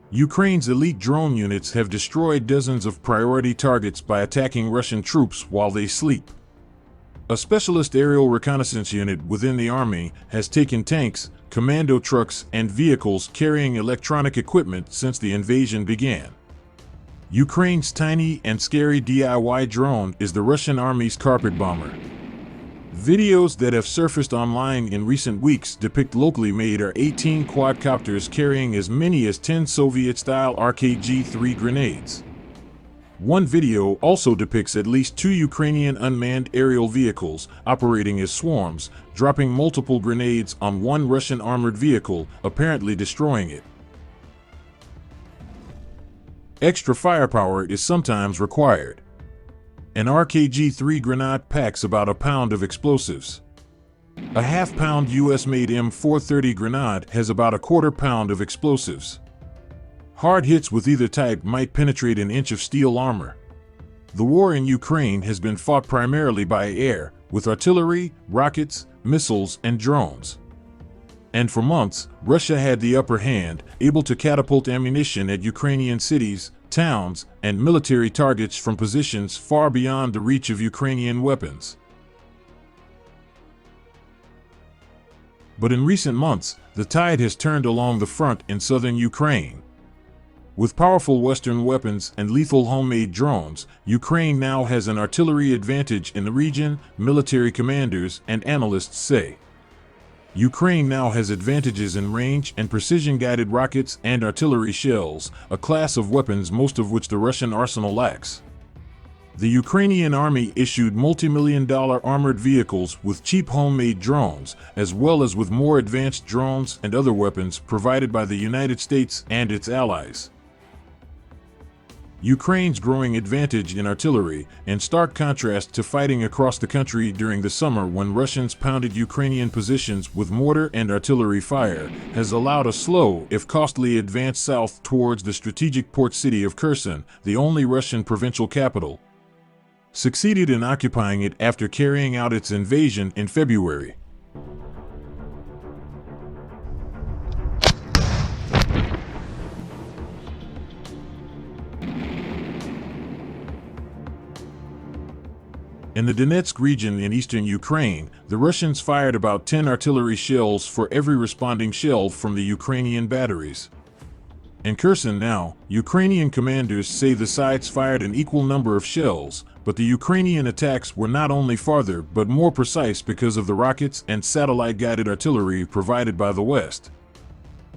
Ukraine's elite drone units have destroyed dozens of priority targets by attacking Russian troops while they sleep. A specialist aerial reconnaissance unit within the army has taken tanks, commando trucks, and vehicles carrying electronic equipment since the invasion began. Ukraine's tiny and scary DIY drone is the Russian army's carpet bomber. Videos that have surfaced online in recent weeks depict locally made R-18 quadcopters carrying as many as 10 Soviet-style RKG-3 grenades. One video also depicts at least 2 Ukrainian unmanned aerial vehicles operating as swarms, dropping multiple grenades on one Russian armored vehicle, apparently destroying it. Extra firepower is sometimes required. An RKG-3 grenade packs about a pound of explosives. A half-pound US-made M430 grenade has about a quarter pound of explosives. Hard hits with either type might penetrate an inch of steel armor. The war in Ukraine has been fought primarily by air, with artillery, rockets, missiles, and drones. And for months, Russia had the upper hand, able to catapult ammunition at Ukrainian cities, towns, and military targets from positions far beyond the reach of Ukrainian weapons. But in recent months, the tide has turned along the front in southern Ukraine. With powerful Western weapons and lethal homemade drones, Ukraine now has an artillery advantage in the region, military commanders and analysts say. Ukraine now has advantages in range and precision-guided rockets and artillery shells, a class of weapons most of which the Russian arsenal lacks. The Ukrainian army issued multi-million-dollar armored vehicles with cheap homemade drones, as well as with more advanced drones and other weapons provided by the United States and its allies. Ukraine's growing advantage in artillery, in stark contrast to fighting across the country during the summer when Russians pounded Ukrainian positions with mortar and artillery fire, has allowed a slow, if costly, advance south towards the strategic port city of Kherson, the only Russian provincial capital. Succeeded in occupying it after carrying out its invasion in February. In the Donetsk region in eastern Ukraine, the Russians fired about 10 artillery shells for every responding shell from the Ukrainian batteries. In Kherson now, Ukrainian commanders say the sides fired an equal number of shells, but the Ukrainian attacks were not only farther but more precise because of the rockets and satellite-guided artillery provided by the West.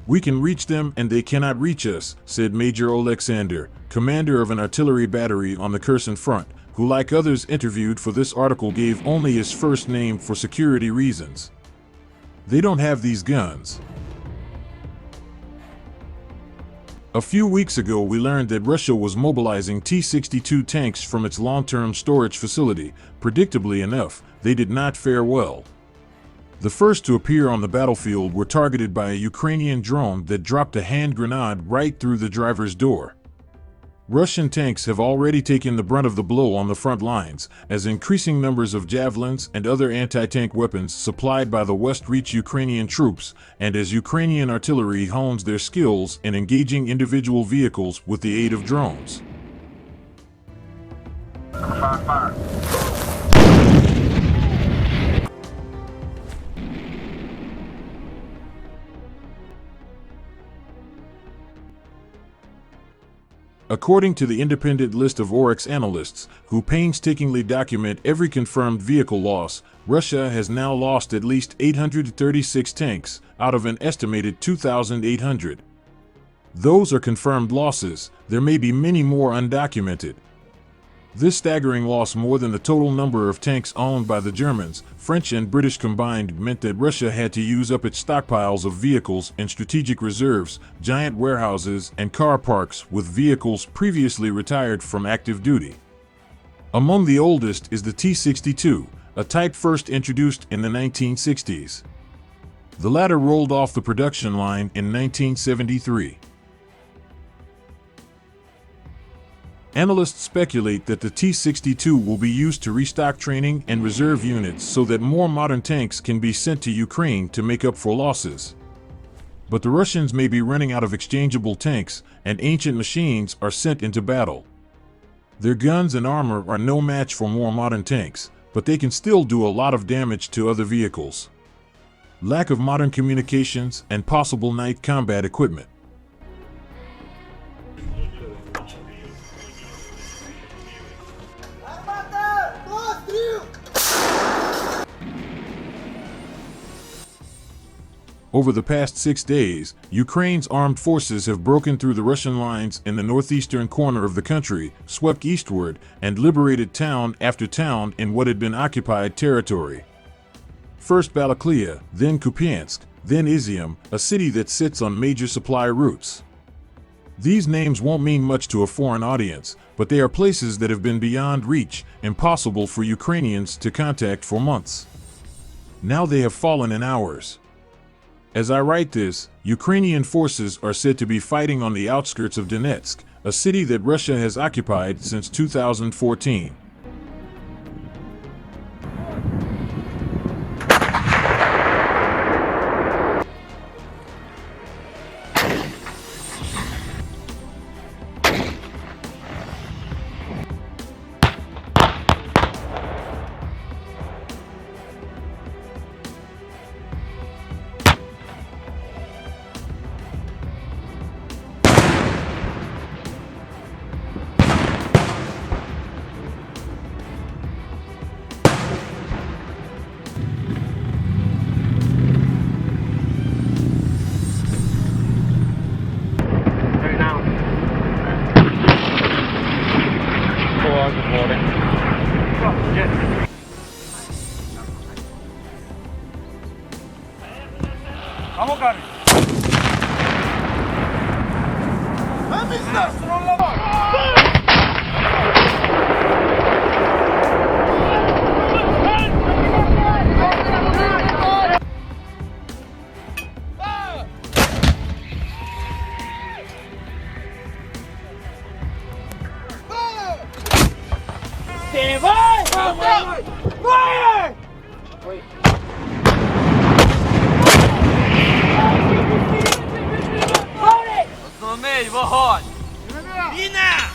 "We can reach them and they cannot reach us," said Major Alexander, commander of an artillery battery on the Kherson front, who, like others interviewed for this article, gave only his first name for security reasons. "They don't have these guns." A few weeks ago we learned that Russia was mobilizing T-62 tanks from its long-term storage facility. Predictably enough, they did not fare well. The first to appear on the battlefield were targeted by a Ukrainian drone that dropped a hand grenade right through the driver's door. Russian tanks have already taken the brunt of the blow on the front lines, as increasing numbers of javelins and other anti-tank weapons supplied by the West reach Ukrainian troops, and as Ukrainian artillery hones their skills in engaging individual vehicles with the aid of drones. Fire. According to the independent list of Oryx analysts, who painstakingly document every confirmed vehicle loss, Russia has now lost at least 836 tanks, out of an estimated 2,800. Those are confirmed losses. There may be many more undocumented. This staggering loss, more than the total number of tanks owned by the Germans, French and British combined, meant that Russia had to use up its stockpiles of vehicles and strategic reserves, giant warehouses, and car parks with vehicles previously retired from active duty. Among the oldest is the T-62, a type first introduced in the 1960s. The latter rolled off the production line in 1973. Analysts speculate that the T-62 will be used to restock training and reserve units so that more modern tanks can be sent to Ukraine to make up for losses. But the Russians may be running out of exchangeable tanks, and ancient machines are sent into battle. Their guns and armor are no match for more modern tanks, but they can still do a lot of damage to other vehicles. Lack of modern communications and possible night combat equipment. Over the past 6 days, Ukraine's armed forces have broken through the Russian lines in the northeastern corner of the country, swept eastward, and liberated town after town in what had been occupied territory. First Balaklia, then Kupiansk, then Izium, a city that sits on major supply routes. These names won't mean much to a foreign audience, but they are places that have been beyond reach, impossible for Ukrainians to contact for months. Now they have fallen in hours. As I write this, Ukrainian forces are said to be fighting on the outskirts of Donetsk, a city that Russia has occupied since 2014. Основний вогонь! Війна!